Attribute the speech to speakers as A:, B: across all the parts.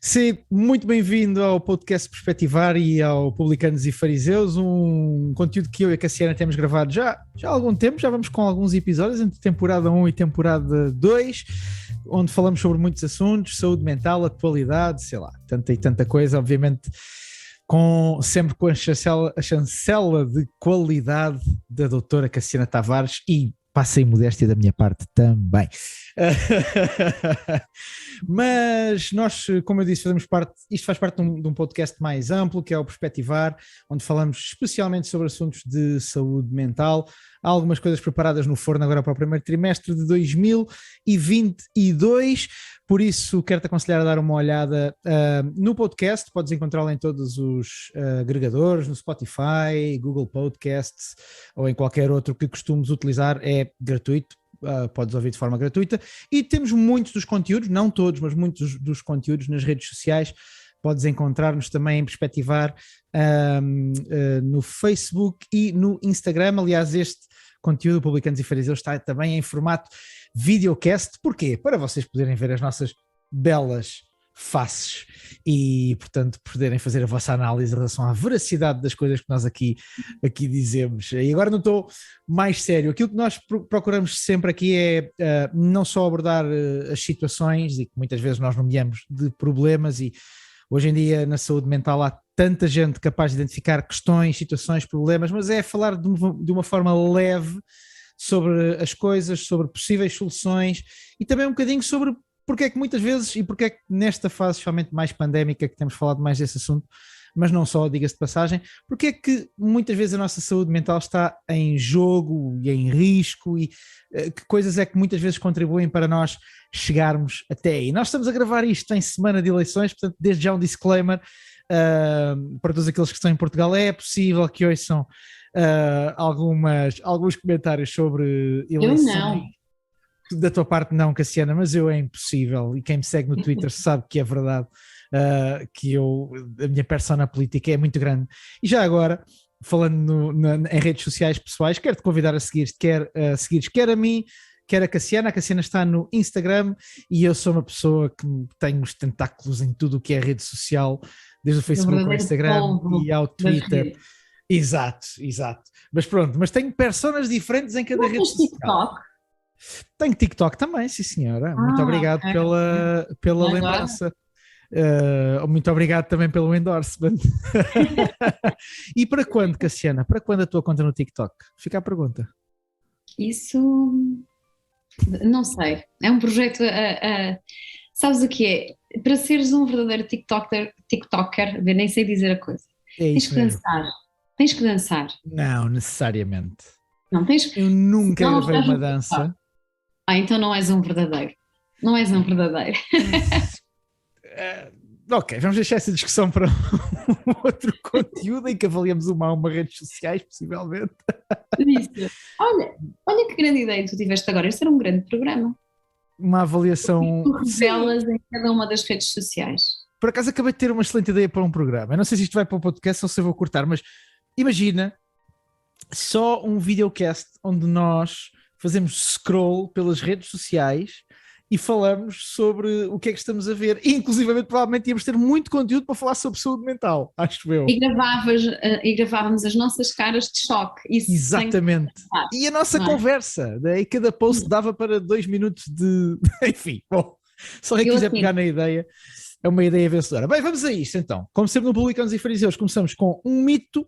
A: Seja muito bem-vindo ao podcast Perspectivar e ao Publicanos e Fariseus, um conteúdo que eu e a Cassiana temos gravado já há algum tempo, já vamos com alguns episódios entre temporada 1 e temporada 2, onde falamos sobre muitos assuntos, saúde mental, atualidade, sei lá, tanta e tanta coisa, obviamente sempre com a chancela de qualidade da doutora Cassiana Tavares e passa a modéstia da minha parte também. Mas nós, como eu disse, isto faz parte de um podcast mais amplo, que é o Perspectivar, onde falamos especialmente sobre assuntos de saúde mental. Há algumas coisas preparadas no forno agora para o primeiro trimestre de 2022, por isso quero-te aconselhar a dar uma olhada no podcast. Podes encontrá-lo em todos os agregadores, no Spotify, Google Podcasts ou em qualquer outro que costumes utilizar, é gratuito. Podes ouvir de forma gratuita e temos muitos dos conteúdos, não todos, mas muitos dos conteúdos nas redes sociais. Podes encontrar-nos também em Perspectivar no Facebook e no Instagram. Aliás, este conteúdo Publicanos e Fariseus está também em formato videocast. Porquê? Para vocês poderem ver as nossas belas faces e, portanto, poderem fazer a vossa análise em relação à veracidade das coisas que nós aqui dizemos. E agora não estou mais sério. Aquilo que nós procuramos sempre aqui é não só abordar as situações, e que muitas vezes nós nomeamos de problemas, e hoje em dia na saúde mental há tanta gente capaz de identificar questões, situações, problemas, mas é falar de uma forma leve sobre as coisas, sobre possíveis soluções e também um bocadinho sobre porque é que muitas vezes, e porque é que nesta fase especialmente mais pandémica que temos falado mais desse assunto, mas não só, diga-se de passagem, porque é que muitas vezes a nossa saúde mental está em jogo e em risco e que coisas é que muitas vezes contribuem para nós chegarmos até aí. Nós estamos a gravar isto em semana de eleições, portanto desde já um disclaimer para todos aqueles que estão em Portugal, é possível que ouçam alguns comentários sobre eleições.
B: Eu não.
A: Da tua parte não, Cassiana, mas eu é impossível, e quem me segue no Twitter sabe que é verdade, que a minha persona política é muito grande. E já agora, falando em redes sociais pessoais, quero-te convidar a seguir, quer a mim, quer a Cassiana. A Cassiana está no Instagram e eu sou uma pessoa que tem os tentáculos em tudo o que é rede social, desde o Facebook ao Instagram e ao Twitter. Exato. Mas pronto, mas tenho personas diferentes em cada rede social.
B: TikTok?
A: Tenho TikTok também, sim senhora. Muito obrigado pela lembrança. Muito obrigado também pelo endorsement. E para quando, Cassiana? Para quando a tua conta no TikTok? Fica a pergunta.
B: Isso não sei. É um projeto. Sabes o que é? Para seres um verdadeiro TikToker, nem sei dizer a coisa. Tens que dançar. Tens que dançar.
A: Não, necessariamente.
B: Não tens.
A: Eu nunca gravei uma dança.
B: Então não és um verdadeiro. Não és um verdadeiro.
A: Ok, vamos deixar essa discussão para um outro conteúdo em que avaliamos uma redes sociais, possivelmente.
B: Isso. Olha que grande ideia que tu tiveste agora. Este era um grande programa.
A: Uma avaliação.
B: Tu revelas em cada uma das redes sociais.
A: Por acaso acabei de ter uma excelente ideia para um programa. Eu não sei se isto vai para o podcast ou se eu vou cortar, mas imagina só um videocast onde nós fazemos scroll pelas redes sociais e falamos sobre o que é que estamos a ver. E, inclusivamente, provavelmente íamos ter muito conteúdo para falar sobre saúde mental, acho eu.
B: E gravávamos as nossas caras de choque. Isso.
A: Exatamente. E a nossa conversa. Daí cada post dava para 2 minutos de... Enfim, bom, se alguém quiser pegar na ideia, é uma ideia vencedora. Bem, vamos a isto então. Como sempre no Publicanos e Fariseus, começamos com um mito.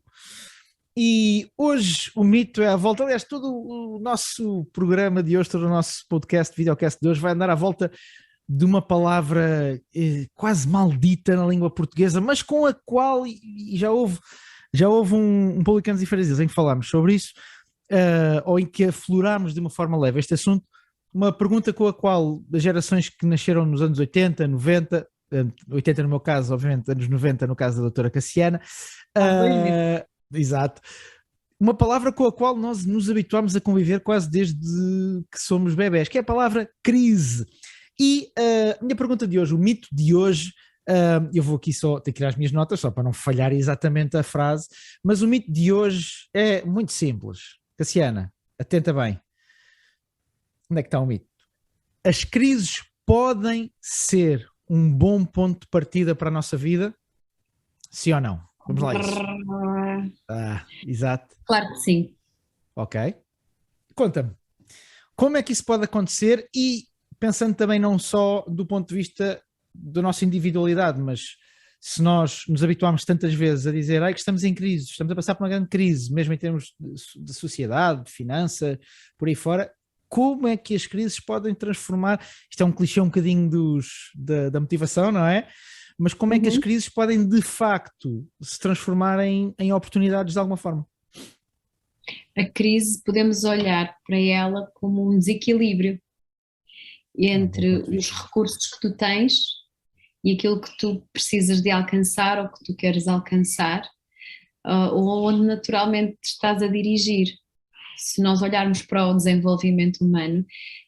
A: E hoje o mito é à volta, aliás, todo o nosso programa de hoje, todo o nosso podcast, videocast de hoje vai andar à volta de uma palavra quase maldita na língua portuguesa, mas com a qual, e já houve um Publicanos e Fariseus em que falámos sobre isso, ou em que aflorámos de uma forma leve este assunto, uma pergunta com a qual as gerações que nasceram nos anos 80, 90, 80 no meu caso, obviamente, anos 90 no caso da doutora Cassiana, exato. Uma palavra com a qual nós nos habituámos a conviver quase desde que somos bebés, que é a palavra crise. E a minha pergunta de hoje, o mito de hoje, eu vou aqui só ter que tirar as minhas notas, só para não falhar exatamente a frase, mas o mito de hoje é muito simples. Cassiana, atenta bem. Onde é que está o mito? As crises podem ser um bom ponto de partida para a nossa vida? Sim ou não? Vamos lá isso. Exato.
B: Claro que sim.
A: Ok. Conta-me, como é que isso pode acontecer e pensando também não só do ponto de vista da nossa individualidade, mas se nós nos habituarmos tantas vezes a dizer que estamos em crise, estamos a passar por uma grande crise, mesmo em termos de sociedade, de finança, por aí fora, como é que as crises podem transformar, isto é um clichê um bocadinho da motivação, não é? Mas como é que as crises podem de facto se transformar em oportunidades de alguma forma?
B: A crise, podemos olhar para ela como um desequilíbrio entre os recursos que tu tens e aquilo que tu precisas de alcançar ou que tu queres alcançar, ou onde naturalmente te estás a dirigir. Se nós olharmos para o desenvolvimento humano,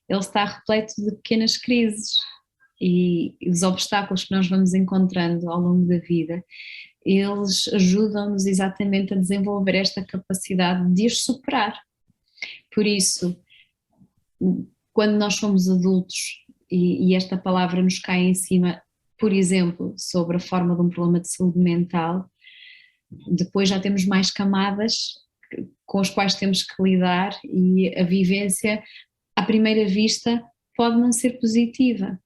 B: ele está repleto de pequenas crises e os obstáculos que nós vamos encontrando ao longo da vida, eles ajudam-nos exatamente a desenvolver esta capacidade de as superar. Por isso, quando nós somos adultos e esta palavra nos cai em cima, por exemplo, sobre a forma de um problema de saúde mental, depois já temos mais camadas com as quais temos que lidar e a vivência, à primeira vista, pode não ser positiva.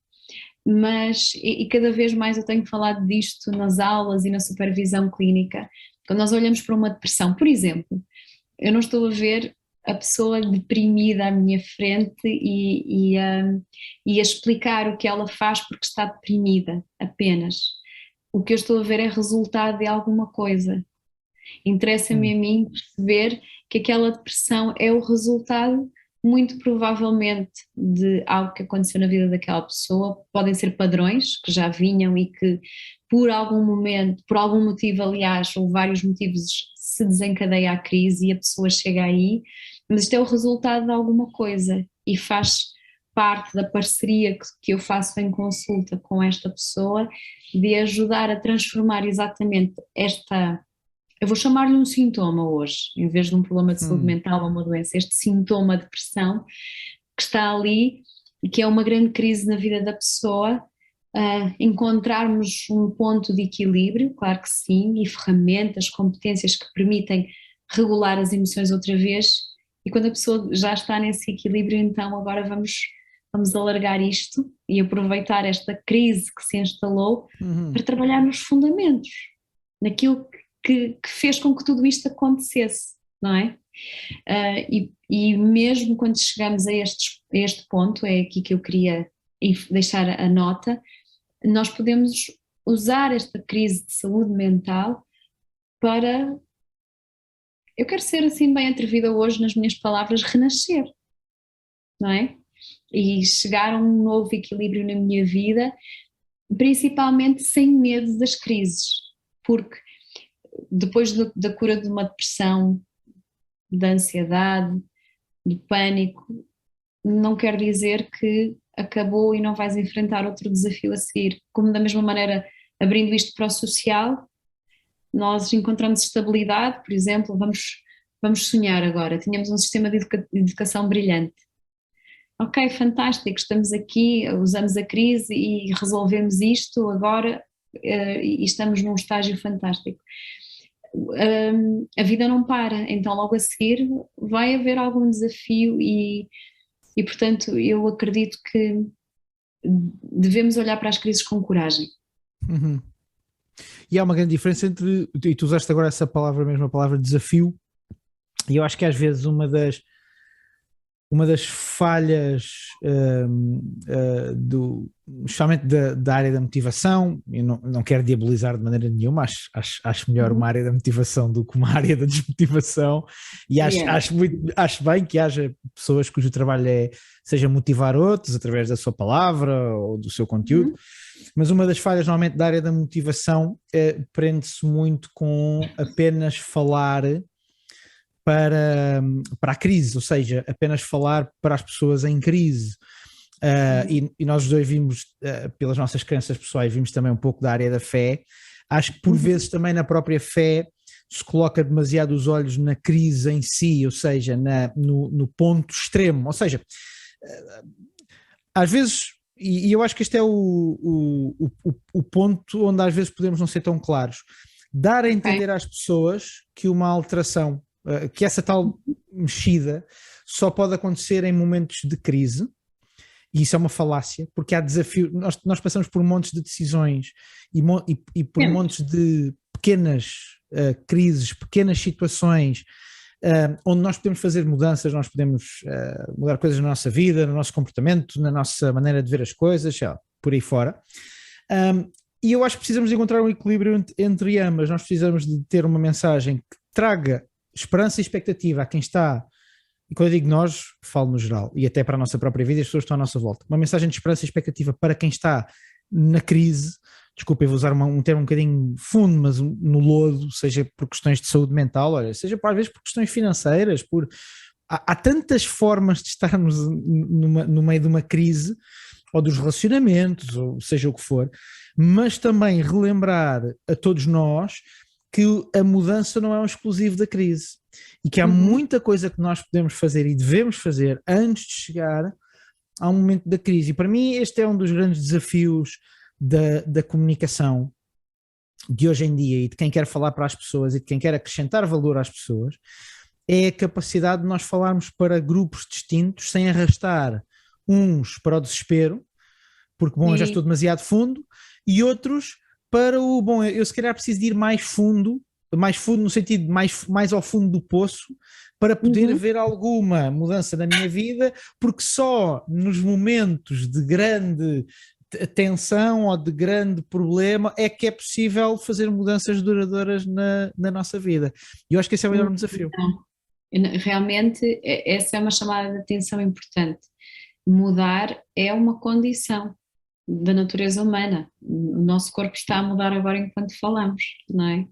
B: Mas, e cada vez mais eu tenho falado disto nas aulas e na supervisão clínica, quando nós olhamos para uma depressão, por exemplo, eu não estou a ver a pessoa deprimida à minha frente e a explicar o que ela faz porque está deprimida apenas. O que eu estou a ver é resultado de alguma coisa. Interessa-me a mim perceber que aquela depressão é o resultado, muito provavelmente, de algo que aconteceu na vida daquela pessoa. Podem ser padrões que já vinham e que por algum momento, por algum motivo, aliás, ou vários motivos, se desencadeia a crise e a pessoa chega aí, mas isto é o resultado de alguma coisa e faz parte da parceria que eu faço em consulta com esta pessoa, de ajudar a transformar exatamente esta, eu vou chamar-lhe um sintoma hoje, em vez de um problema de saúde mental ou uma doença, este sintoma de depressão que está ali e que é uma grande crise na vida da pessoa, encontrarmos um ponto de equilíbrio, claro que sim, e ferramentas, competências que permitem regular as emoções outra vez, e quando a pessoa já está nesse equilíbrio, então agora vamos alargar isto e aproveitar esta crise que se instalou para trabalhar nos fundamentos, naquilo que fez com que tudo isto acontecesse, não é? E mesmo quando chegamos a este ponto, é aqui que eu queria deixar a nota, nós podemos usar esta crise de saúde mental para, eu quero ser assim bem atrevida hoje nas minhas palavras, renascer, não é? E chegar a um novo equilíbrio na minha vida, principalmente sem medo das crises, porque depois da cura de uma depressão, da ansiedade, do pânico, não quer dizer que acabou e não vais enfrentar outro desafio a seguir. Como da mesma maneira, abrindo isto para o social, nós encontramos estabilidade, por exemplo, vamos sonhar agora, tínhamos um sistema de educação brilhante. Ok, fantástico, estamos aqui, usamos a crise e resolvemos isto agora e estamos num estágio fantástico. A vida não para, então logo a seguir vai haver algum desafio e portanto eu acredito que devemos olhar para as crises com coragem.
A: E há uma grande diferença entre, e tu usaste agora essa palavra, mesmo a palavra desafio, e eu acho que às vezes uma das falhas especialmente da área da motivação, eu não quero diabolizar de maneira nenhuma, acho melhor uma área da motivação do que uma área da desmotivação, e acho bem que haja pessoas cujo trabalho seja motivar outros através da sua palavra ou do seu conteúdo, mas uma das falhas normalmente da área da motivação prende-se muito com apenas falar para a crise, ou seja, apenas falar para as pessoas em crise. E nós os dois vimos, pelas nossas crenças pessoais, vimos também um pouco da área da fé. Acho que por vezes também na própria fé se coloca demasiado os olhos na crise em si, ou seja, no ponto extremo. Ou seja, às vezes E eu acho que este é o ponto onde às vezes podemos não ser tão claros. Dar a
B: Ok.
A: entender às pessoas que uma alteração, que essa tal mexida, só pode acontecer em momentos de crise, e isso é uma falácia, porque há desafio, nós passamos por montes de decisões e por
B: Sempre.
A: montes de pequenas crises, pequenas situações onde nós podemos fazer mudanças, nós podemos mudar coisas na nossa vida, no nosso comportamento, na nossa maneira de ver as coisas, sei lá, por aí fora. E eu acho que precisamos de encontrar um equilíbrio entre ambas. Nós precisamos de ter uma mensagem que traga esperança e expectativa a quem está, e quando eu digo nós, falo no geral, e até para a nossa própria vida e as pessoas que estão à nossa volta. Uma mensagem de esperança e expectativa para quem está na crise, desculpa, eu vou usar um termo um bocadinho fundo, mas no lodo, seja por questões de saúde mental, olha, seja às vezes por questões financeiras, há tantas formas de estarmos no meio de uma crise, ou dos relacionamentos, ou seja o que for, mas também relembrar a todos nós que a mudança não é um exclusivo da crise e que há
B: Uhum.
A: muita coisa que nós podemos fazer e devemos fazer antes de chegar ao momento da crise. E para mim este é um dos grandes desafios da comunicação de hoje em dia e de quem quer falar para as pessoas e de quem quer acrescentar valor às pessoas, é a capacidade de nós falarmos para grupos distintos sem arrastar uns para o desespero, porque bom, eu já estou
B: E,
A: demasiado fundo, e outros para o bom, eu se calhar preciso de ir mais fundo no sentido de mais ao fundo do poço, para poder
B: uhum.
A: ver alguma mudança na minha vida, porque só nos momentos de grande tensão ou de grande problema é que é possível fazer mudanças duradouras na nossa vida. E eu acho que esse é o maior desafio.
B: Não. Realmente, essa é uma chamada de atenção importante. Mudar é uma condição da natureza humana. O nosso corpo está a mudar agora enquanto falamos, não é?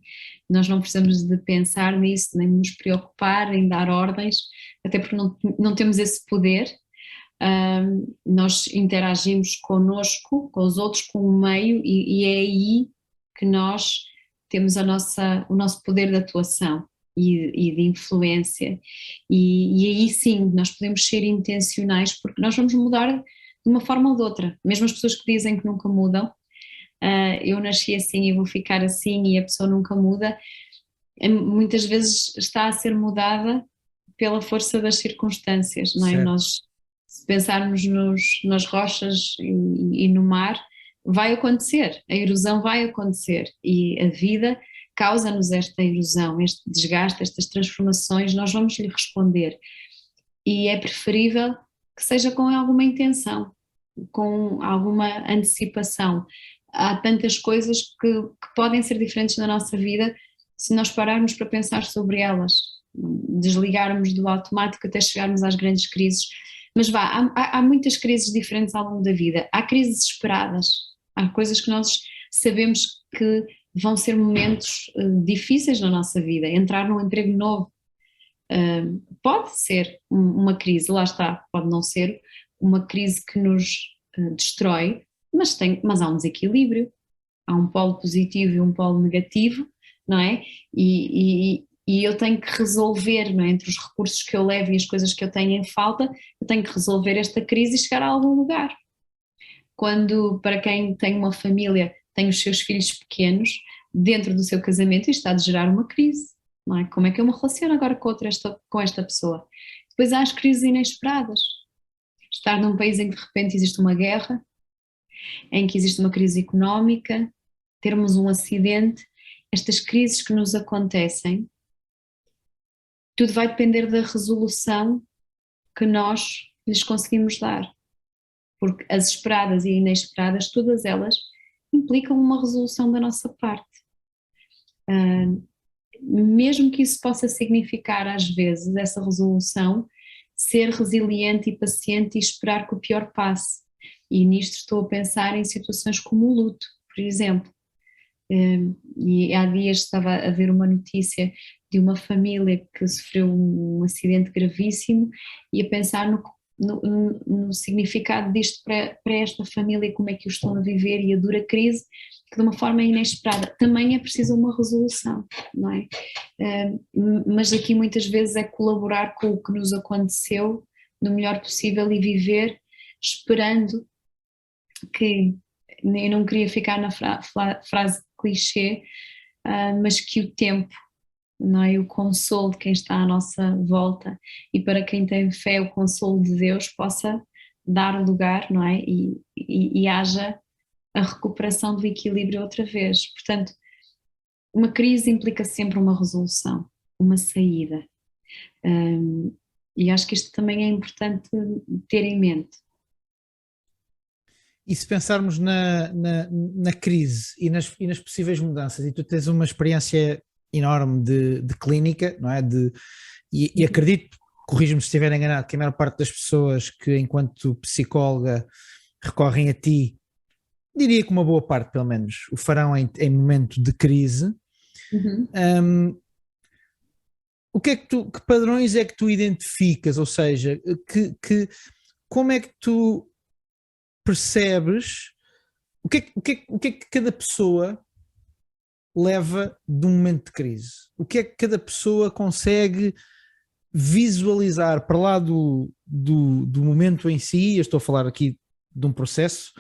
B: Nós não precisamos de pensar nisso, nem nos preocupar em dar ordens, até porque não temos esse poder. Nós interagimos connosco, com os outros, com o meio, e é aí que nós temos o nosso poder de atuação e de influência. E aí sim, nós podemos ser intencionais, porque nós vamos mudar de uma forma ou de outra. Mesmo as pessoas que dizem que nunca mudam, eu nasci assim e vou ficar assim, e a pessoa nunca muda, muitas vezes está a ser mudada pela força das circunstâncias, não é?
A: Certo.
B: Nós, se pensarmos nas rochas e no mar, vai acontecer, a erosão vai acontecer, e a vida causa-nos esta erosão, este desgaste, estas transformações, nós vamos lhe responder, e é preferível que seja com alguma intenção, com alguma antecipação. Há tantas coisas que podem ser diferentes na nossa vida se nós pararmos para pensar sobre elas, desligarmos do automático até chegarmos às grandes crises. Mas há muitas crises diferentes ao longo da vida. Há crises esperadas, há coisas que nós sabemos que vão ser momentos difíceis na nossa vida. Entrar num emprego novo pode ser uma crise, lá está, pode não ser uma crise que nos destrói, mas há um desequilíbrio, há um polo positivo e um polo negativo, não é? E eu tenho que resolver, não é? Entre os recursos que eu levo e as coisas que eu tenho em falta, eu tenho que resolver esta crise e chegar a algum lugar. Quando, para quem tem uma família, tem os seus filhos pequenos, dentro do seu casamento, isto está a gerar uma crise, não é? Como é que eu me relaciono agora com esta pessoa? Depois há as crises inesperadas. Estar num país em que de repente existe uma guerra, em que existe uma crise económica, termos um acidente, estas crises que nos acontecem, tudo vai depender da resolução que nós lhes conseguimos dar. Porque as esperadas e inesperadas, todas elas implicam uma resolução da nossa parte. Mesmo que isso possa significar, às vezes, essa resolução, ser resiliente e paciente e esperar que o pior passe. E nisto estou a pensar em situações como o luto, por exemplo. E há dias estava a ver uma notícia de uma família que sofreu um acidente gravíssimo e a pensar no significado disto para esta família, como é que o estão a viver e a dura crise, que de uma forma inesperada também é preciso uma resolução, não é? Mas aqui muitas vezes é colaborar com o que nos aconteceu no melhor possível e viver esperando que eu não queria ficar na frase clichê, mas que o tempo, não é? O consolo de quem está à nossa volta, e para quem tem fé, o consolo de Deus possa dar lugar, não é? E haja a recuperação do equilíbrio outra vez. Portanto, uma crise implica sempre uma resolução, uma saída. E acho que isto também é importante ter em mente.
A: E se pensarmos na crise e nas possíveis mudanças, e tu tens uma experiência enorme de clínica, não é? E acredito, corrijo-me se estiver enganado, que a maior parte das pessoas que, enquanto psicóloga, recorrem a ti, diria que uma boa parte, pelo menos, o farão em momento de crise.
B: Uhum.
A: O que é que padrões é que tu identificas? Ou seja, como é que tu percebes o que é que cada pessoa leva de um momento de crise? O que é que cada pessoa consegue visualizar para lá do momento em si? Eu estou a falar aqui de um processo.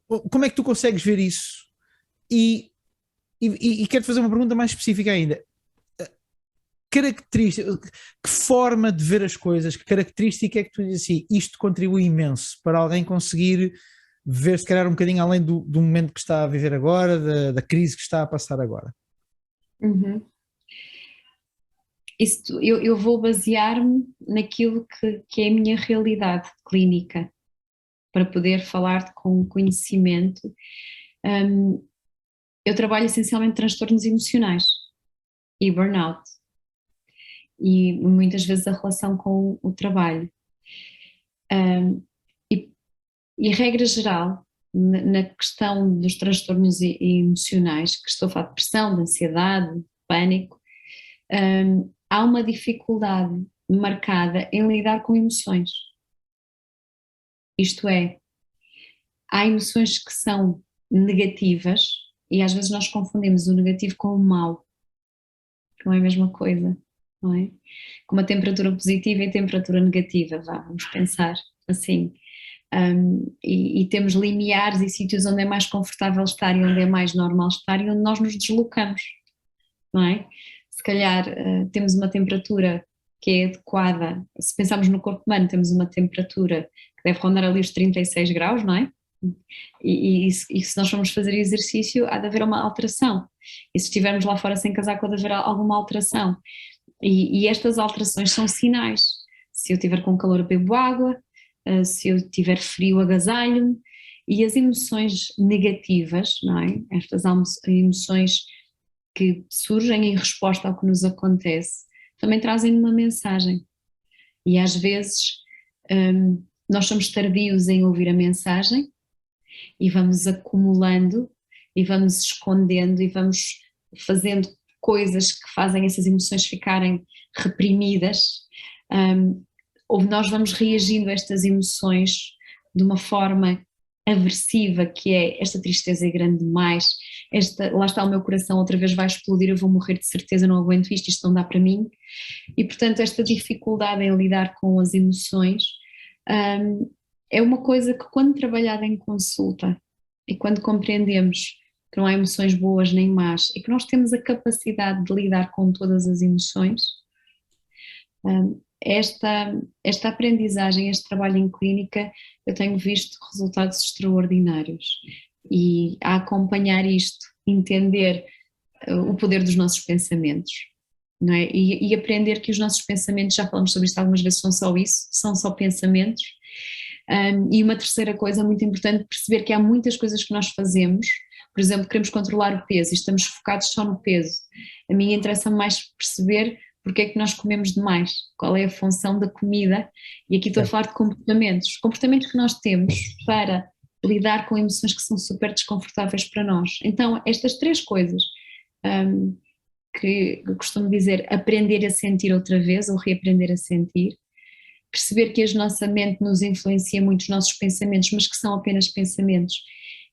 A: Como é que tu consegues ver isso? E quero-te fazer uma pergunta mais específica ainda. Característica, que forma de ver as coisas, que característica é que tu dizes assim, isto contribui imenso para alguém conseguir ver se calhar um bocadinho além do momento que está a viver agora, da crise que está a passar agora?
B: Uhum. Eu vou basear-me naquilo que é a minha realidade clínica, para poder falar com conhecimento. Eu trabalho essencialmente transtornos emocionais e burnout, e muitas vezes a relação com o trabalho. E regra geral, na questão dos transtornos emocionais, que estou a falar de depressão, de ansiedade, de pânico, há uma dificuldade marcada em lidar com emoções. Isto é, há emoções que são negativas e às vezes nós confundimos o negativo com o mau, que não é a mesma coisa, não é? Com uma temperatura positiva e temperatura negativa, vamos pensar assim. E temos limiares e sítios onde é mais confortável estar e onde é mais normal estar e onde nós nos deslocamos, não é? Se calhar temos uma temperatura que é adequada, se pensarmos no corpo humano, temos uma temperatura que deve rondar ali os 36 graus, não é? E se nós formos fazer exercício, há de haver uma alteração. E se estivermos lá fora sem casaco, há de haver alguma alteração. E estas alterações são sinais. Se eu estiver com calor, bebo água, se eu tiver frio, agasalho-me. E as emoções negativas, não é? Estas emoções que surgem em resposta ao que nos acontece, também trazem uma mensagem. E às vezes nós somos tardios em ouvir a mensagem e vamos acumulando e vamos escondendo e vamos fazendo coisas que fazem essas emoções ficarem reprimidas, ou nós vamos reagindo a estas emoções de uma forma aversiva, que é esta tristeza é grande demais, lá está o meu coração, outra vez vai explodir, eu vou morrer de certeza, não aguento isto não dá para mim. E portanto esta dificuldade em lidar com as emoções é uma coisa que, quando trabalhada em consulta e quando compreendemos que não há emoções boas nem más e que nós temos a capacidade de lidar com todas as emoções, esta aprendizagem, este trabalho em clínica, eu tenho visto resultados extraordinários. E a acompanhar isto, entender o poder dos nossos pensamentos, não é? E aprender que os nossos pensamentos, já falamos sobre isto algumas vezes, são só isso, são só pensamentos. E uma terceira coisa muito importante, perceber que há muitas coisas que nós fazemos. Por exemplo, queremos controlar o peso e estamos focados só no peso. A mim interessa mais perceber porque é que nós comemos demais, qual é a função da comida, e aqui estou a falar de comportamentos que nós temos para lidar com emoções que são super desconfortáveis para nós. Então, estas três coisas, que eu costumo dizer, aprender a sentir outra vez ou reaprender a sentir, perceber que a nossa mente nos influencia muito, os nossos pensamentos, mas que são apenas pensamentos,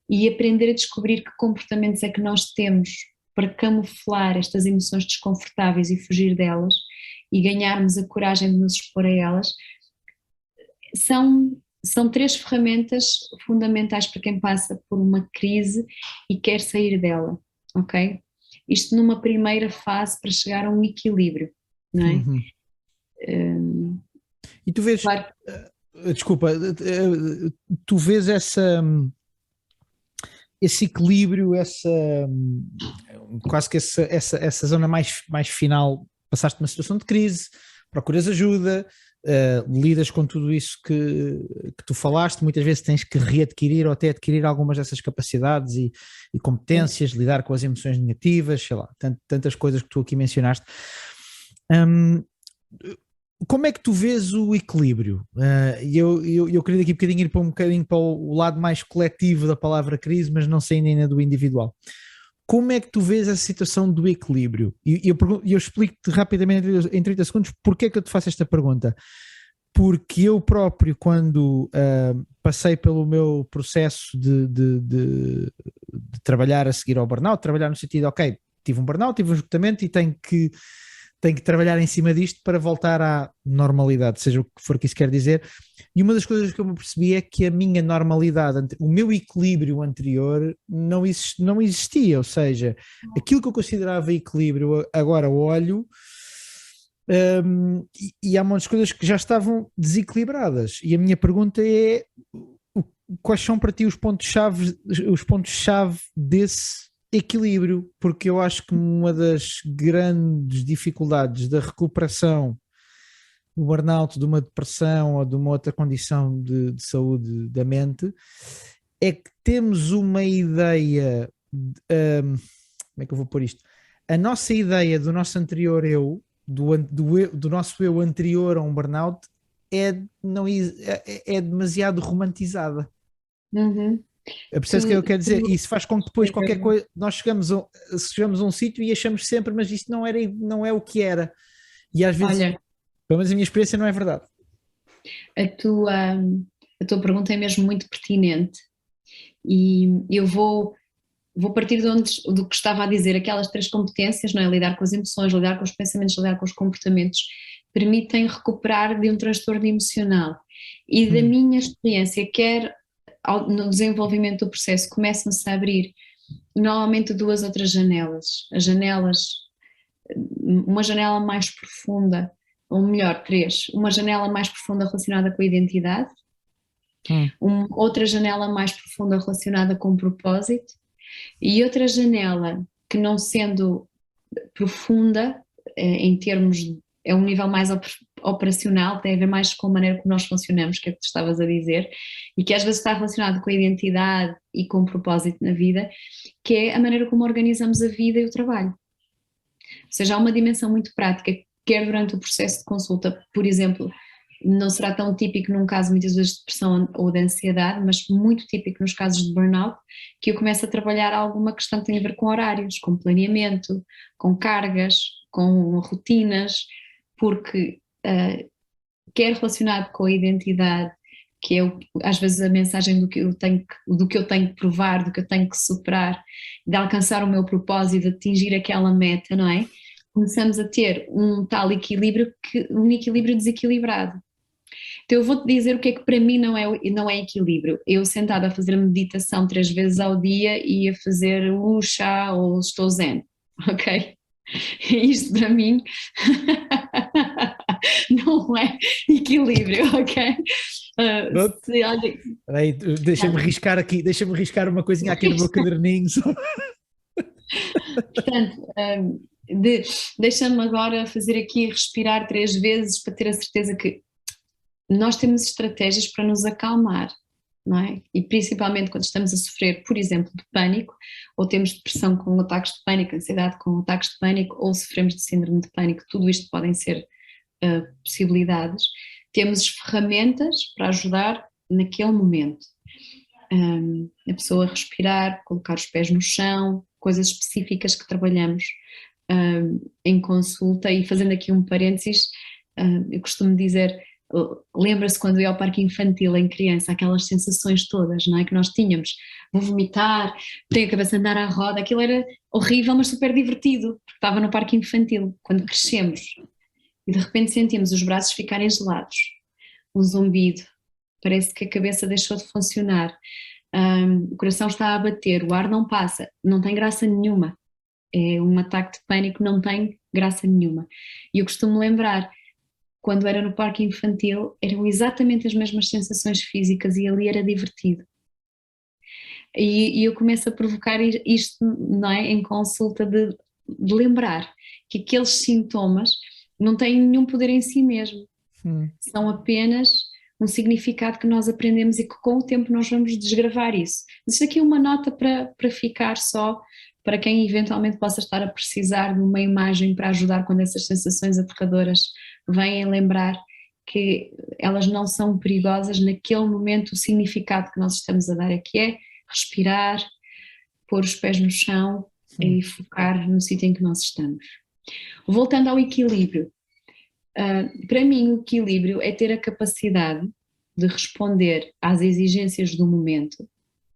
B: e aprender a descobrir que comportamentos é que nós temos para camuflar estas emoções desconfortáveis e fugir delas e ganharmos a coragem de nos expor a elas, são são 3 ferramentas fundamentais para quem passa por uma crise e quer sair dela, ok? Isto numa primeira fase para chegar a um equilíbrio, não é?
A: E tu vês,
B: Claro.
A: desculpa, tu vês esse equilíbrio, quase que essa zona mais final, passaste uma situação de crise, procuras ajuda, lidas com tudo isso que tu falaste, muitas vezes tens que readquirir ou até adquirir algumas dessas capacidades e competências, lidar com as emoções negativas, sei lá, tantas coisas que tu aqui mencionaste. Como é que tu vês o equilíbrio? Eu queria daqui um bocadinho para o lado mais coletivo da palavra crise, mas não sei ainda do individual. Como é que tu vês essa situação do equilíbrio? E eu explico-te rapidamente em 30 segundos porque é que eu te faço esta pergunta. Porque eu próprio, quando passei pelo meu processo de trabalhar a seguir ao burnout, trabalhar no sentido, ok, tive um burnout, tive um esgotamento e tenho que trabalhar em cima disto para voltar à normalidade, seja o que for que isso quer dizer. E uma das coisas que eu me percebi é que a minha normalidade, o meu equilíbrio anterior não existia, ou seja, aquilo que eu considerava equilíbrio, agora olho e há muitas coisas que já estavam desequilibradas. E a minha pergunta é: quais são para ti os pontos-chave desse equilíbrio? Porque eu acho que uma das grandes dificuldades da recuperação do burnout, de uma depressão ou de uma outra condição de saúde da mente é que temos uma ideia, como é que eu vou pôr isto? A nossa ideia do nosso anterior eu, do nosso eu anterior a um burnout é demasiado romantizada. Percebes o que eu quero dizer? Isso faz com que depois qualquer coisa, nós chegamos a um sítio e achamos sempre, mas isto não é o que era. E às vezes, pelo menos a minha experiência, não é verdade.
B: A tua pergunta é mesmo muito pertinente e eu vou partir do que estava a dizer, aquelas 3 competências, não é? Lidar com as emoções, lidar com os pensamentos, lidar com os comportamentos, permitem recuperar de um transtorno emocional. E da minha experiência, quer no desenvolvimento do processo, começam-se a abrir normalmente 2 outras janelas. As janelas, uma janela mais profunda, ou melhor, 3. Uma janela mais profunda relacionada com a identidade, outra janela mais profunda relacionada com o propósito, e outra janela que, não sendo profunda em termos, é um nível mais operacional, tem a ver mais com a maneira como nós funcionamos, que é o que tu estavas a dizer, e que às vezes está relacionado com a identidade e com o propósito na vida, que é a maneira como organizamos a vida e o trabalho. Ou seja, há uma dimensão muito prática, quer durante o processo de consulta, por exemplo, não será tão típico num caso muitas vezes de depressão ou de ansiedade, mas muito típico nos casos de burnout, que eu começo a trabalhar alguma questão que tem a ver com horários, com planeamento, com cargas, com rotinas, porque quer relacionado com a identidade, que é às vezes a mensagem do que eu tenho que provar, do que eu tenho que superar, de alcançar o meu propósito, de atingir aquela meta, não é? Começamos a ter um tal equilíbrio, um equilíbrio desequilibrado. Então eu vou-te dizer o que é que para mim não é equilíbrio. Eu sentada a fazer meditação 3 vezes ao dia e a fazer o chá ou estou zen, ok? Isto para mim não é equilíbrio, ok?
A: Deixa-me riscar uma coisinha aqui no meu caderninho.
B: Portanto, deixa-me agora fazer aqui respirar 3 vezes para ter a certeza que nós temos estratégias para nos acalmar, não é? E principalmente quando estamos a sofrer, por exemplo, de pânico, ou temos depressão com ataques de pânico, ansiedade com ataques de pânico, ou sofremos de síndrome de pânico, tudo isto podem ser possibilidades. Temos ferramentas para ajudar naquele momento. A pessoa respirar, colocar os pés no chão, coisas específicas que trabalhamos em consulta. E fazendo aqui um parênteses, eu costumo dizer, lembra-se quando eu ia ao parque infantil em criança, aquelas sensações todas, não é, que nós tínhamos, vou vomitar, tenho a cabeça a andar à roda, aquilo era horrível mas super divertido, porque estava no parque infantil. Quando crescemos e de repente sentimos os braços ficarem gelados, um zumbido, parece que a cabeça deixou de funcionar, o coração está a bater, o ar não passa, não tem graça nenhuma. É um ataque de pânico, não tem graça nenhuma. E eu costumo lembrar, quando era no parque infantil, eram exatamente as mesmas sensações físicas e ali era divertido. E eu começo a provocar isto, não é, em consulta de lembrar que aqueles sintomas não têm nenhum poder em si mesmo. São apenas um significado que nós aprendemos e que com o tempo nós vamos desgravar isso. Mas isto aqui é uma nota para ficar só, para quem eventualmente possa estar a precisar de uma imagem para ajudar quando essas sensações aterradoras vêm lembrar que elas não são perigosas naquele momento. O significado que nós estamos a dar aqui é respirar, pôr os pés no chão e focar no sítio em que nós estamos. Voltando ao equilíbrio, para mim o equilíbrio é ter a capacidade de responder às exigências do momento.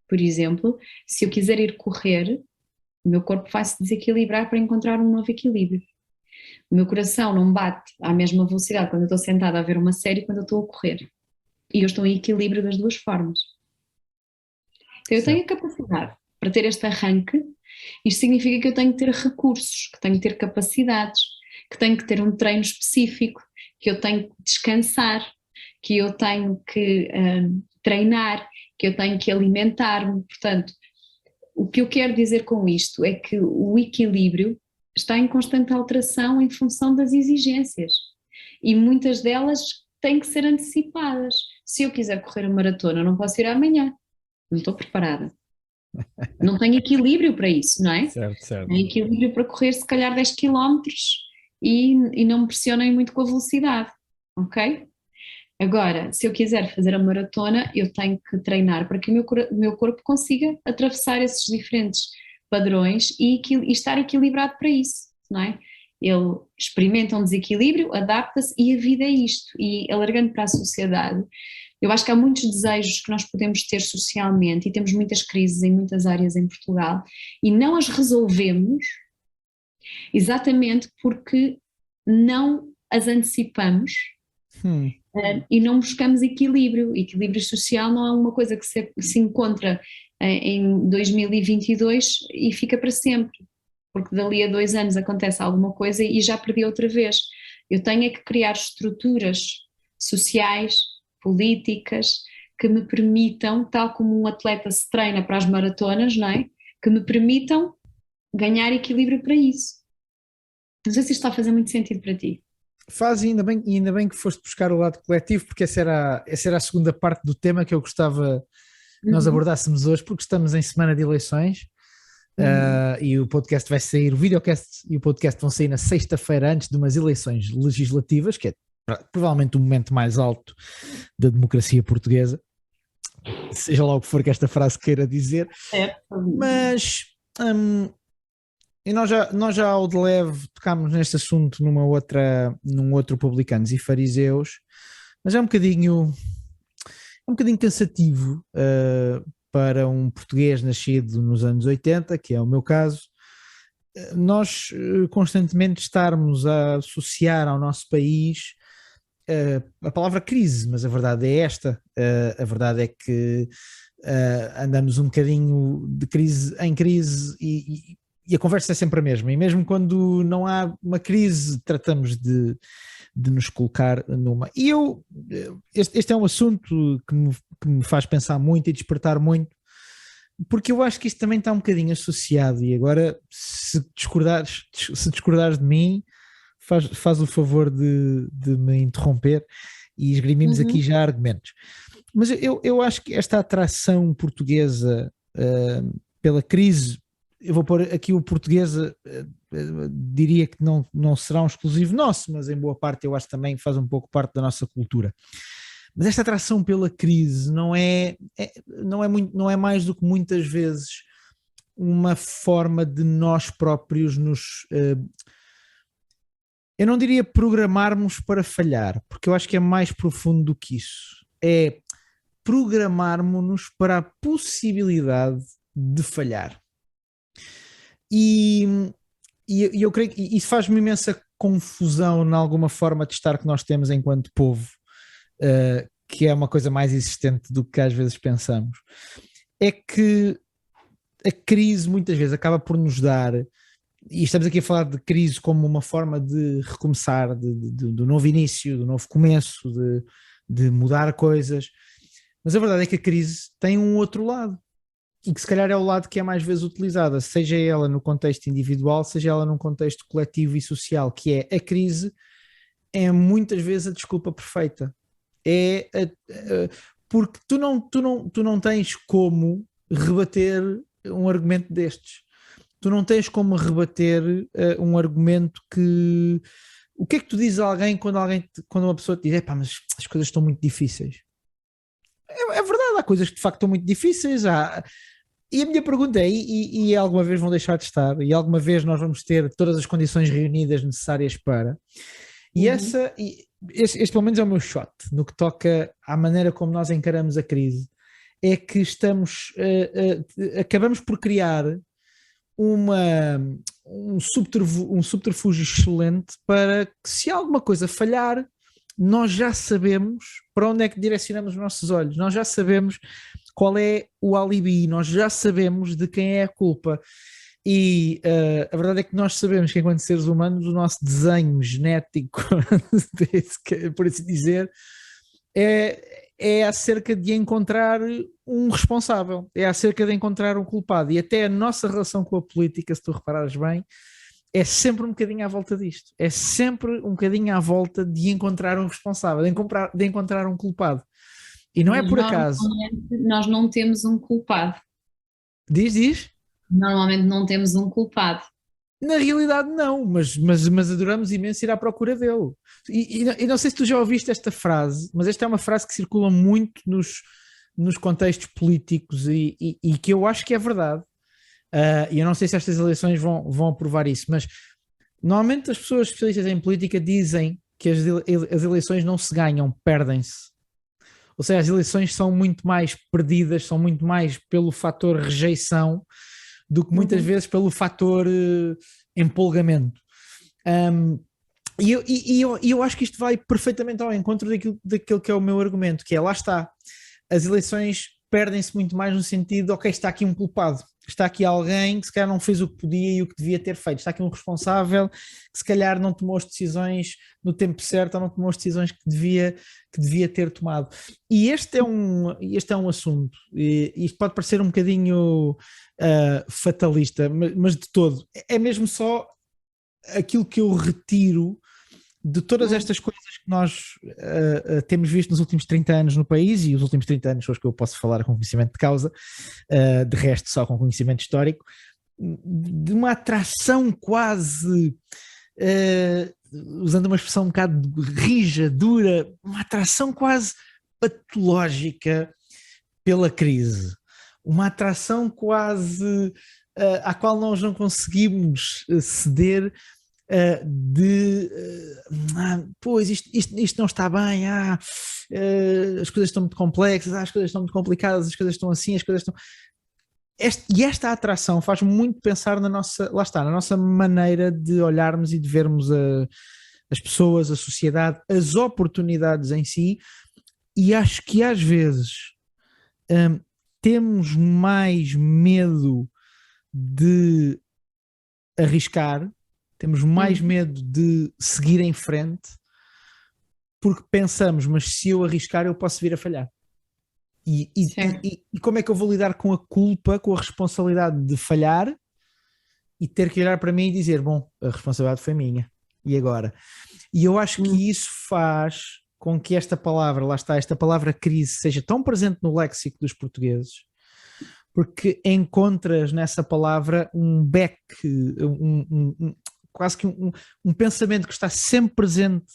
B: Por exemplo, se eu quiser ir correr, o meu corpo vai se desequilibrar para encontrar um novo equilíbrio. O meu coração não bate à mesma velocidade quando eu estou sentada a ver uma série quando eu estou a correr. E eu estou em equilíbrio das duas formas. Então eu tenho a capacidade para ter este arranque. Isto significa que eu tenho que ter recursos, que tenho que ter capacidades, que tenho que ter um treino específico, que eu tenho que descansar, que eu tenho que treinar, que eu tenho que alimentar-me. Portanto, o que eu quero dizer com isto é que o equilíbrio está em constante alteração em função das exigências e muitas delas têm que ser antecipadas. Se eu quiser correr a maratona, não posso ir amanhã, não estou preparada. Não tenho equilíbrio para isso, não é?
A: Certo.
B: Tenho equilíbrio para correr se calhar 10 km e não me pressionem muito com a velocidade, ok? Agora, se eu quiser fazer a maratona, eu tenho que treinar para que o meu corpo consiga atravessar esses diferentes padrões e estar equilibrado para isso, não é? Ele experimenta um desequilíbrio, adapta-se e a vida é isto. E alargando para a sociedade, eu acho que há muitos desejos que nós podemos ter socialmente e temos muitas crises em muitas áreas em Portugal e não as resolvemos exatamente porque não as antecipamos e não buscamos equilíbrio. Equilíbrio social não é uma coisa que se encontra em 2022 e fica para sempre, porque dali a 2 anos acontece alguma coisa e já perdi outra vez. Eu tenho é que criar estruturas sociais, políticas, que me permitam, tal como um atleta se treina para as maratonas, não é? Que me permitam ganhar equilíbrio para isso. Não sei se isto está a fazer muito sentido para ti.
A: Faz, e ainda bem que foste buscar o lado coletivo, porque essa era a segunda parte do tema que eu gostava que nós abordássemos hoje, porque estamos em semana de eleições e o podcast vai sair, o videocast e o podcast vão sair na sexta-feira antes de umas eleições legislativas, que é provavelmente o momento mais alto da democracia portuguesa, seja lá o que for que esta frase queira dizer, mas e nós já ao de leve tocámos neste assunto num outro Publicanos e Fariseus, mas é um bocadinho cansativo para um português nascido nos anos 80, que é o meu caso, nós constantemente estarmos a associar ao nosso país a palavra crise, mas a verdade é esta, a verdade é que andamos um bocadinho de crise em crise e a conversa é sempre a mesma, e mesmo quando não há uma crise tratamos de nos colocar numa. E este é um assunto que me faz pensar muito e despertar muito, porque eu acho que isto também está um bocadinho associado, e agora se discordares de mim, faz o favor de me interromper e esgrimimos aqui já argumentos. Mas eu acho que esta atração portuguesa pela crise, eu vou pôr aqui o portuguesa, diria que não será um exclusivo nosso, mas em boa parte eu acho que também faz um pouco parte da nossa cultura. Mas esta atração pela crise não é mais do que muitas vezes uma forma de nós próprios nos... eu não diria programarmos para falhar, porque eu acho que é mais profundo do que isso. É programarmos-nos para a possibilidade de falhar. E eu creio que isso faz-me imensa confusão em alguma forma de estar que nós temos enquanto povo, que é uma coisa mais existente do que às vezes pensamos, é que a crise muitas vezes acaba por nos dar, e estamos aqui a falar de crise como uma forma de recomeçar, do novo início, do novo começo, de mudar coisas, mas a verdade é que a crise tem um outro lado, e que se calhar é o lado que é mais vezes utilizada, seja ela no contexto individual, seja ela num contexto coletivo e social, que é a crise é muitas vezes a desculpa perfeita. Porque tu não tens como rebater um argumento destes. Tu não tens como rebater um argumento que... O que é que tu dizes a alguém quando uma pessoa te diz, epá, mas as coisas estão muito difíceis? É verdade, há coisas que de facto estão muito difíceis, e a minha pergunta é, e alguma vez vão deixar de estar, e alguma vez nós vamos ter todas as condições reunidas necessárias para, este pelo menos é o meu shot, no que toca à maneira como nós encaramos a crise, é que acabamos por criar um subterfúgio excelente para que, se alguma coisa falhar, nós já sabemos para onde é que direcionamos os nossos olhos, nós já sabemos qual é o alibi, nós já sabemos de quem é a culpa. E a verdade é que nós sabemos que, enquanto seres humanos, o nosso desenho genético, por assim dizer, é acerca de encontrar um responsável, é acerca de encontrar um culpado. E até a nossa relação com a política, se tu reparares bem, é sempre um bocadinho à volta disto. É sempre um bocadinho à volta de encontrar um responsável, de encontrar um culpado. E não é por acaso.
B: Nós não temos um culpado.
A: Diz?
B: Normalmente não temos um culpado.
A: Na realidade não, mas adoramos imenso ir à procura dele. E não sei se tu já ouviste esta frase, mas esta é uma frase que circula muito nos contextos políticos e que eu acho que é verdade. E eu não sei se estas eleições vão provar isso, mas normalmente as pessoas especialistas em política dizem que as eleições não se ganham, perdem-se. Ou seja, as eleições são muito mais perdidas, são muito mais pelo fator rejeição do que muitas vezes pelo fator empolgamento. E eu acho que isto vai perfeitamente ao encontro daquilo que é o meu argumento, que é, lá está, as eleições perdem-se muito mais no sentido, ok, está aqui um culpado, está aqui alguém que se calhar não fez o que podia e o que devia ter feito, está aqui um responsável que se calhar não tomou as decisões no tempo certo ou não tomou as decisões que devia ter tomado. E este é um assunto, e isto pode parecer um bocadinho fatalista, mas de todo, é mesmo só aquilo que eu retiro de todas estas coisas que nós temos visto nos últimos 30 anos no país, e os últimos 30 anos são os que eu posso falar com conhecimento de causa, de resto só com conhecimento histórico, de uma atração quase, usando uma expressão um bocado rija, dura, uma atração quase patológica pela crise, uma atração quase à qual nós não conseguimos ceder, pois isto não está bem, as coisas estão muito complexas, as coisas estão muito complicadas, as coisas estão assim, as coisas estão... Esta atração faz muito pensar na nossa maneira de olharmos e de vermos as pessoas, a sociedade, as oportunidades em si, e acho que às vezes temos mais medo de arriscar, temos mais medo de seguir em frente, porque pensamos, mas se eu arriscar eu posso vir a falhar. E como é que eu vou lidar com a culpa, com a responsabilidade de falhar e ter que olhar para mim e dizer, bom, a responsabilidade foi minha, e agora? E eu acho que isso faz com que esta palavra, lá está, esta palavra crise, seja tão presente no léxico dos portugueses, porque encontras nessa palavra um beck, quase que um pensamento que está sempre presente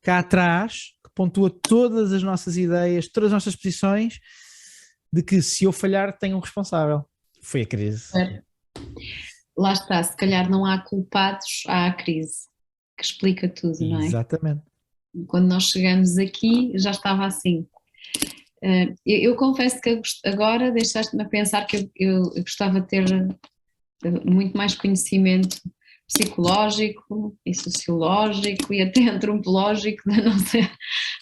A: cá atrás, que pontua todas as nossas ideias, todas as nossas posições, de que se eu falhar tenho um responsável. Foi a crise.
B: Lá está, se calhar não há culpados, há a crise, que explica tudo, não é?
A: Exatamente.
B: Quando nós chegamos aqui já estava assim. Eu confesso que agora deixaste-me a pensar que eu gostava de ter muito mais conhecimento psicológico e sociológico e até antropológico da nossa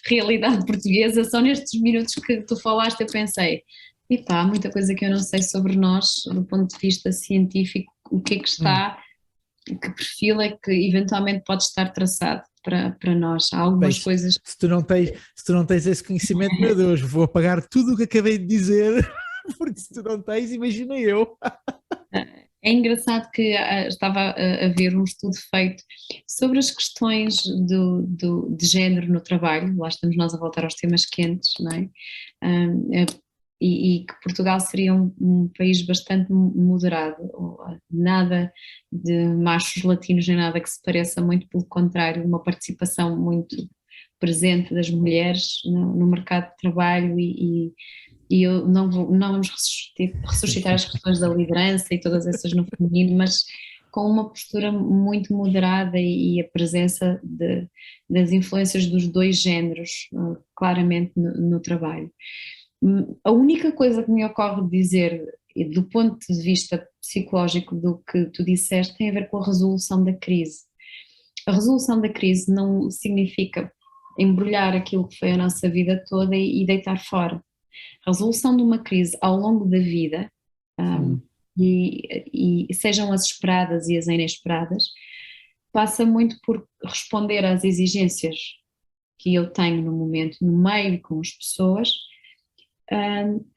B: realidade portuguesa, só nestes minutos que tu falaste eu pensei, epá, há muita coisa que eu não sei sobre nós do ponto de vista científico, o que é que está, que perfil é que eventualmente pode estar traçado para nós, há algumas coisas...
A: Se tu não tens esse conhecimento, meu Deus, vou apagar tudo o que acabei de dizer, porque se tu não tens, imagina eu.
B: É engraçado que estava a ver um estudo feito sobre as questões de género no trabalho, lá estamos nós a voltar aos temas quentes, não é? E que Portugal seria um país bastante moderado, nada de machos latinos nem nada que se pareça, muito pelo contrário, uma participação muito presente das mulheres no mercado de trabalho e eu não vamos ressuscitar as questões da liderança e todas essas no feminino, mas com uma postura muito moderada e a presença das influências dos dois géneros claramente no trabalho. A única coisa que me ocorre dizer, do ponto de vista psicológico do que tu disseste, tem a ver com a resolução da crise. A resolução da crise não significa embrulhar aquilo que foi a nossa vida toda e deitar fora. A resolução de uma crise ao longo da vida, e sejam as esperadas e as inesperadas, passa muito por responder às exigências que eu tenho no momento, no meio com as pessoas,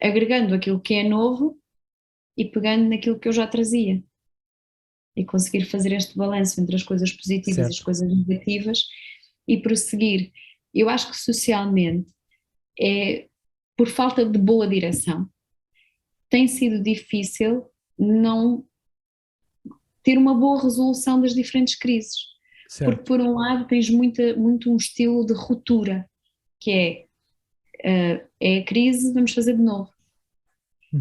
B: agregando aquilo que é novo e pegando naquilo que eu já trazia. E conseguir fazer este balanço entre as coisas positivas e as coisas negativas e prosseguir. Eu acho que socialmente por falta de boa direção, tem sido difícil não ter uma boa resolução das diferentes crises.
A: Certo.
B: Porque por um lado tens muito um estilo de ruptura, que é a crise, vamos fazer de novo.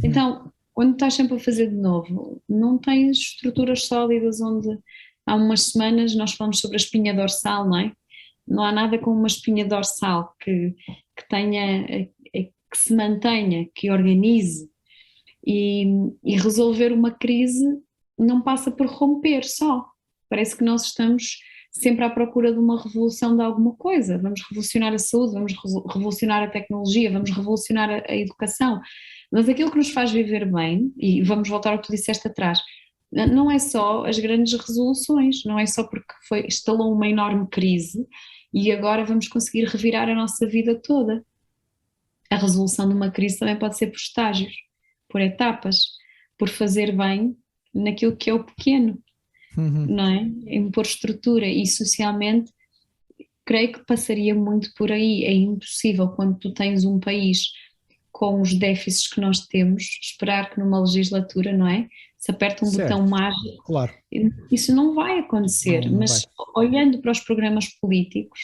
B: Então, quando estás sempre a fazer de novo, não tens estruturas sólidas onde há umas semanas nós falamos sobre a espinha dorsal, não é? Não há nada como uma espinha dorsal que tenha... que se mantenha, que organize e resolver uma crise não passa por romper só. Parece que nós estamos sempre à procura de uma revolução de alguma coisa. Vamos revolucionar a saúde, vamos revolucionar a tecnologia, vamos revolucionar a educação. Mas aquilo que nos faz viver bem, e vamos voltar ao que tu disseste atrás, não é só as grandes resoluções, não é só porque estalou uma enorme crise e agora vamos conseguir revirar a nossa vida toda. A resolução de uma crise também pode ser por estágios, por etapas, por fazer bem naquilo que é o pequeno, não é? Impor estrutura e socialmente creio que passaria muito por aí. É impossível quando tu tens um país com os déficits que nós temos, esperar que numa legislatura, não é? Se aperta um botão mágico,
A: claro.
B: Isso não vai acontecer,
A: não
B: mas
A: vai.
B: Olhando para os programas políticos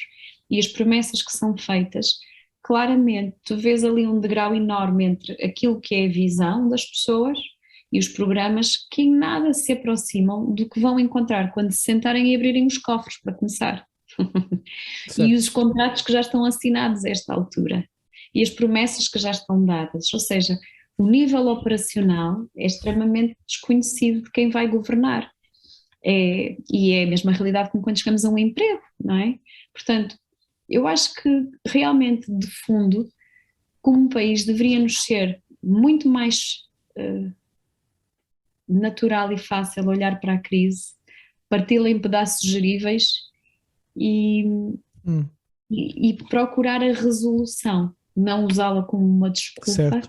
B: e as promessas que são feitas, claramente tu vês ali um degrau enorme entre aquilo que é a visão das pessoas e os programas que em nada se aproximam do que vão encontrar quando se sentarem e abrirem os cofres, para começar. E os contratos que já estão assinados a esta altura e as promessas que já estão dadas, ou seja, o nível operacional é extremamente desconhecido de quem vai governar. E é a mesma realidade como quando chegamos a um emprego, não é? Portanto, eu acho que realmente, de fundo, como país, deveria-nos ser muito mais natural e fácil olhar para a crise, parti-la em pedaços geríveis e procurar a resolução, não usá-la como uma desculpa,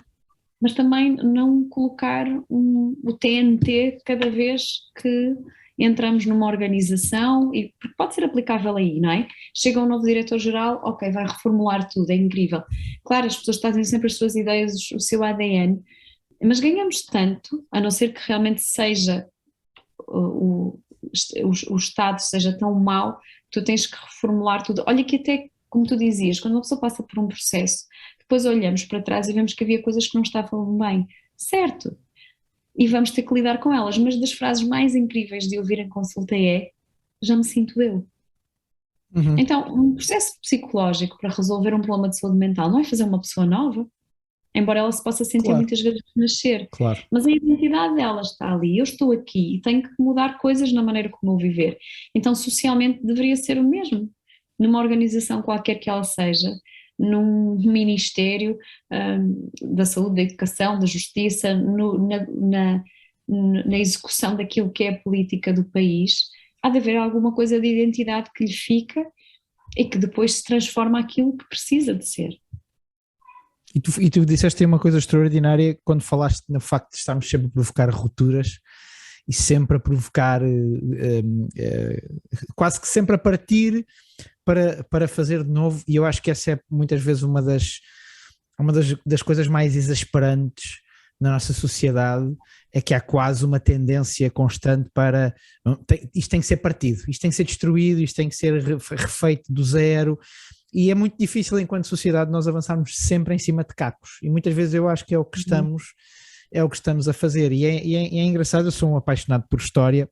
B: mas também não colocar o TNT cada vez que entramos numa organização, porque pode ser aplicável aí, não é? Chega um novo diretor-geral, ok, vai reformular tudo, é incrível. Claro, as pessoas trazem sempre as suas ideias, o seu ADN, mas ganhamos tanto, a não ser que realmente seja o Estado seja tão mau, tu tens que reformular tudo. Olha que até, como tu dizias, quando uma pessoa passa por um processo, depois olhamos para trás e vemos que havia coisas que não estavam bem, certo? E vamos ter que lidar com elas, mas das frases mais incríveis de ouvir em consulta já me sinto eu. Então, um processo psicológico para resolver um problema de saúde mental não é fazer uma pessoa nova, embora ela se possa sentir muitas vezes nascer, mas a identidade dela está ali, eu estou aqui e tenho que mudar coisas na maneira como eu viver. Então, socialmente deveria ser o mesmo. Numa organização qualquer que ela seja, num Ministério da Saúde, da Educação, da Justiça, na execução daquilo que é a política do país, há de haver alguma coisa de identidade que lhe fica e que depois se transforma aquilo que precisa de ser.
A: E tu disseste uma coisa extraordinária quando falaste no facto de estarmos sempre a provocar rupturas e sempre a provocar, quase que sempre a partir para fazer de novo, e eu acho que essa é muitas vezes uma das coisas mais exasperantes na nossa sociedade, é que há quase uma tendência constante para isto tem que ser partido, isto tem que ser destruído, isto tem que ser refeito do zero, e é muito difícil enquanto sociedade nós avançarmos sempre em cima de cacos, e muitas vezes eu acho que é o que estamos a fazer, e é engraçado. Eu sou um apaixonado por história,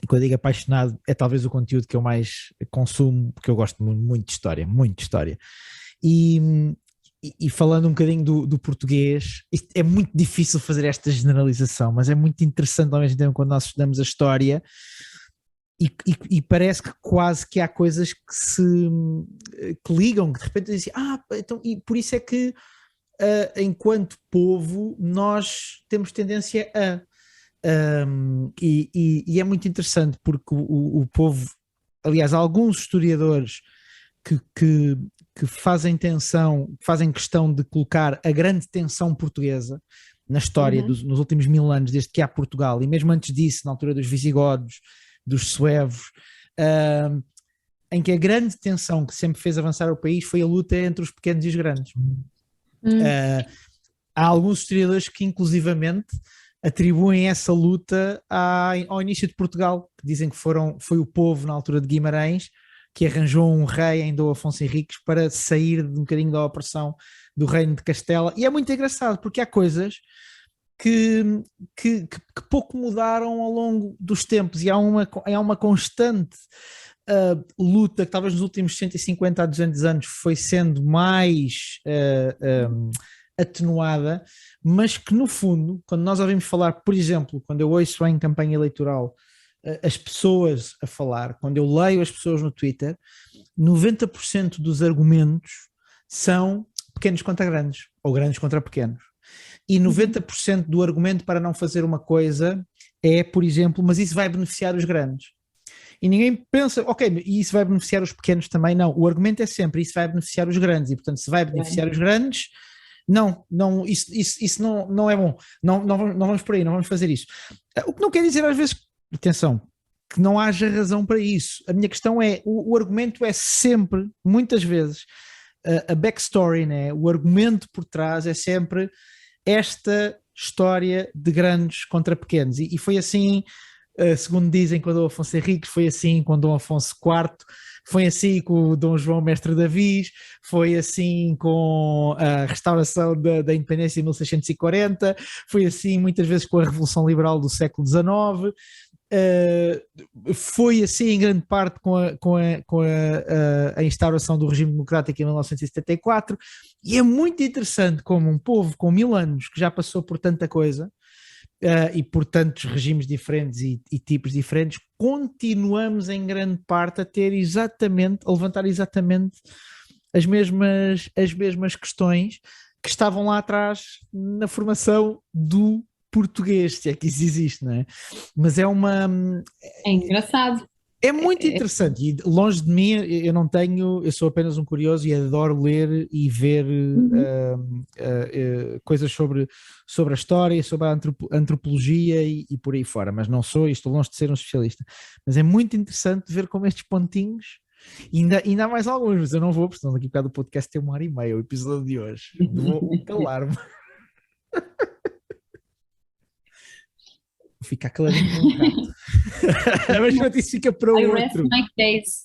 A: e quando eu digo apaixonado é talvez o conteúdo que eu mais consumo, porque eu gosto muito de história, e falando um bocadinho do português, é muito difícil fazer esta generalização, mas é muito interessante ao mesmo tempo quando nós estudamos a história, e parece que quase que há coisas que ligam, que de repente dizem, então, e por isso é que enquanto povo nós temos tendência a e é muito interessante porque o povo, aliás, alguns historiadores que fazem questão de colocar a grande tensão portuguesa na história nos últimos 1000 anos, desde que há Portugal, e mesmo antes disso, na altura dos visigodos, dos suevos, em que a grande tensão que sempre fez avançar o país foi a luta entre os pequenos e os grandes. Há alguns historiadores que inclusivamente atribuem essa luta ao início de Portugal, que dizem que foi o povo na altura de Guimarães que arranjou um rei em Dom Afonso Henriques para sair de um bocadinho da opressão do reino de Castela, e é muito engraçado porque há coisas que pouco mudaram ao longo dos tempos, e há uma constante luta que talvez nos últimos 150 a 200 anos foi sendo mais atenuada, mas que no fundo, quando nós ouvimos falar, por exemplo, quando eu ouço em campanha eleitoral as pessoas a falar, quando eu leio as pessoas no Twitter, 90% dos argumentos são pequenos contra grandes, ou grandes contra pequenos. E 90% do argumento para não fazer uma coisa é, por exemplo, mas isso vai beneficiar os grandes. E ninguém pensa, ok, e isso vai beneficiar os pequenos também? Não, o argumento é sempre, isso vai beneficiar os grandes, e portanto se vai beneficiar os grandes, isso não é bom, não vamos por aí, não vamos fazer isso. O que não quer dizer às vezes, atenção, que não haja razão para isso. A minha questão é, o argumento é sempre, muitas vezes, a backstory, né? O argumento por trás é sempre esta história de grandes contra pequenos, e foi assim, segundo dizem, com o Dom Afonso Henriques, foi assim com o Dom Afonso IV, foi assim com o Dom João Mestre Davis, foi assim com a restauração da independência em 1640, foi assim muitas vezes com a Revolução Liberal do século XIX, foi assim em grande parte com a instauração do regime democrático em 1974, e é muito interessante como um povo com 1000 anos que já passou por tanta coisa, e por tantos regimes diferentes e tipos diferentes, continuamos em grande parte a levantar exatamente as mesmas questões que estavam lá atrás na formação do português, se é que isso existe, não é? Mas é
B: engraçado.
A: É muito interessante, e longe de mim, eu sou apenas um curioso e adoro ler e ver coisas sobre a história, sobre a antropologia e por aí fora, mas não estou longe de ser um especialista. Mas é muito interessante ver como estes pontinhos, e ainda há mais alguns, mas eu não vou, porque senão daqui a bocado o podcast tem 1h30, o episódio de hoje. Vou calar-me. Vou ficar caladinho um bocado. Mas isso fica para o outro.
B: I rest my case.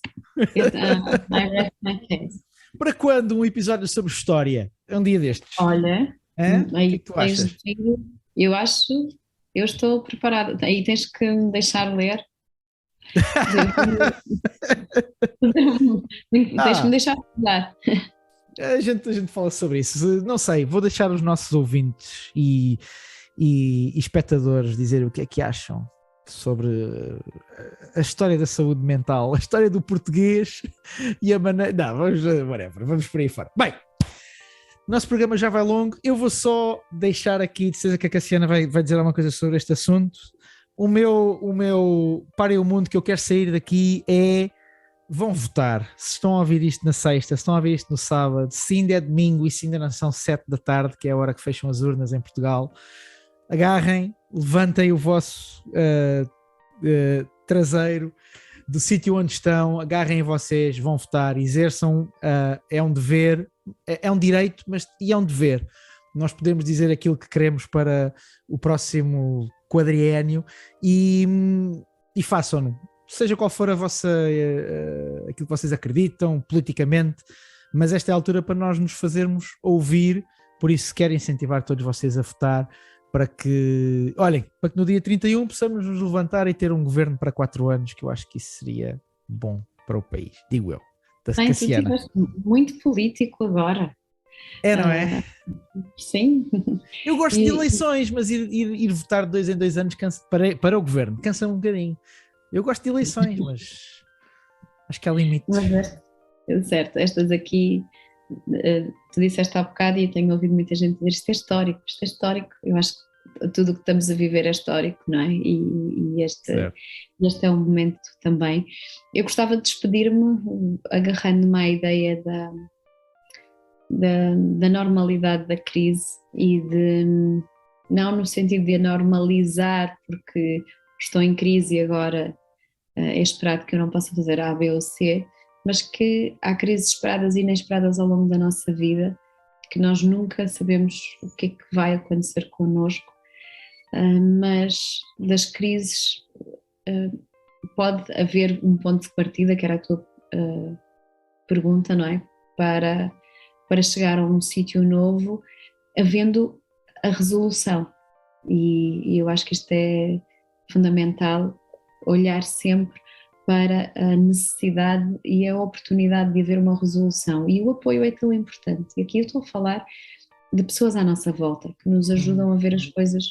B: I rest my case.
A: Para quando um episódio sobre história? É um dia destes.
B: Olha,
A: o que é que tu achas?
B: Eu estou preparada. Aí tens que me deixar ler. Tens-me deixar falar.
A: A gente fala sobre isso. Não sei, vou deixar os nossos ouvintes e espectadores dizer o que é que acham. sobre a história da saúde mental, a história do português e a maneira... Não, vamos por aí fora. Bem, o nosso programa já vai longo, eu vou só deixar aqui, de certeza que a Cassiana vai dizer alguma coisa sobre este assunto. O meu para o mundo que eu quero sair daqui é: vão votar. Se estão a ouvir isto na sexta, se estão a ouvir isto no sábado, se ainda é domingo e se ainda não são 7 da tarde, que é a hora que fecham as urnas em Portugal, agarrem, levantem o vosso traseiro do sítio onde estão, agarrem vocês, vão votar, exerçam, é um dever, é um direito, mas e é um dever. Nós podemos dizer aquilo que queremos para o próximo quadriênio e façam-no. Seja qual for a vossa, aquilo que vocês acreditam politicamente, mas esta é a altura para nós nos fazermos ouvir, por isso quero incentivar todos vocês a votar para que, olhem, para que no dia 31 possamos nos levantar e ter um governo para 4 anos, que eu acho que isso seria bom para o país, digo eu. Da Cassiana.
B: Muito político agora.
A: É, não é?
B: Sim.
A: Eu gosto de eleições, mas ir votar de 2 em 2 anos para o governo cansa um bocadinho. Eu gosto de eleições, mas acho que há limite.
B: Certo, estas aqui, tu disseste há bocado e tenho ouvido muita gente dizer isto é histórico, eu acho que tudo o que estamos a viver é histórico, não é? E este é um momento também. Eu gostava de despedir-me agarrando-me à ideia da normalidade da crise e não no sentido de a normalizar porque estou em crise e agora é esperado que eu não possa fazer A, B ou C, mas que há crises esperadas e inesperadas ao longo da nossa vida, que nós nunca sabemos o que é que vai acontecer connosco, mas das crises pode haver um ponto de partida, que era a tua pergunta, não é? Para chegar a um sítio novo, havendo a resolução. E eu acho que isto é fundamental, olhar sempre para a necessidade e a oportunidade de haver uma resolução. E o apoio é tão importante. E aqui eu estou a falar de pessoas à nossa volta, que nos ajudam a ver as coisas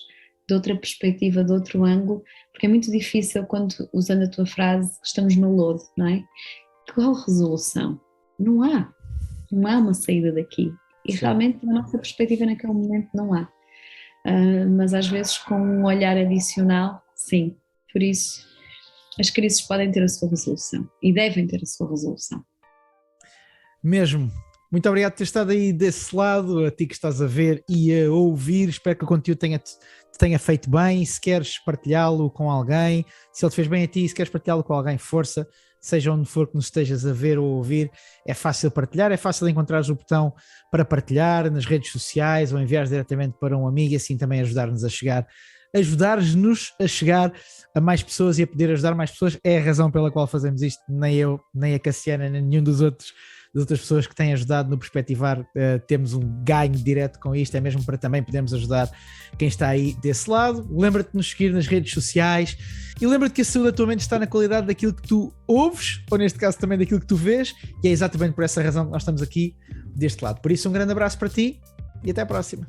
B: de outra perspectiva, de outro ângulo, porque é muito difícil quando, usando a tua frase, estamos no lodo, não é? Qual resolução? Não há uma saída daqui. E realmente, na nossa perspectiva, naquele momento, não há. Mas às vezes, com um olhar adicional, sim. Por isso, as crises podem ter a sua resolução e devem ter a sua resolução.
A: Mesmo. Muito obrigado por ter estado aí desse lado, a ti que estás a ver e a ouvir. Espero que o conteúdo te tenha feito bem. Se queres partilhá-lo com alguém, se ele te fez bem a ti, se queres partilhá-lo com alguém, força. Seja onde for que nos estejas a ver ou a ouvir, é fácil partilhar, é fácil encontrares o botão para partilhar nas redes sociais ou enviares diretamente para um amigo e assim também ajudar-nos a chegar a mais pessoas e a poder ajudar mais pessoas. É a razão pela qual fazemos isto, nem eu, nem a Cassiana, nem nenhum das outras pessoas que têm ajudado no Perspectivar, temos um ganho direto com isto, é mesmo para também podermos ajudar quem está aí desse lado. Lembra-te de nos seguir nas redes sociais e lembra-te que a saúde da tua mente está na qualidade daquilo que tu ouves, ou neste caso também daquilo que tu vês, e é exatamente por essa razão que nós estamos aqui deste lado. Por isso, um grande abraço para ti e até à próxima.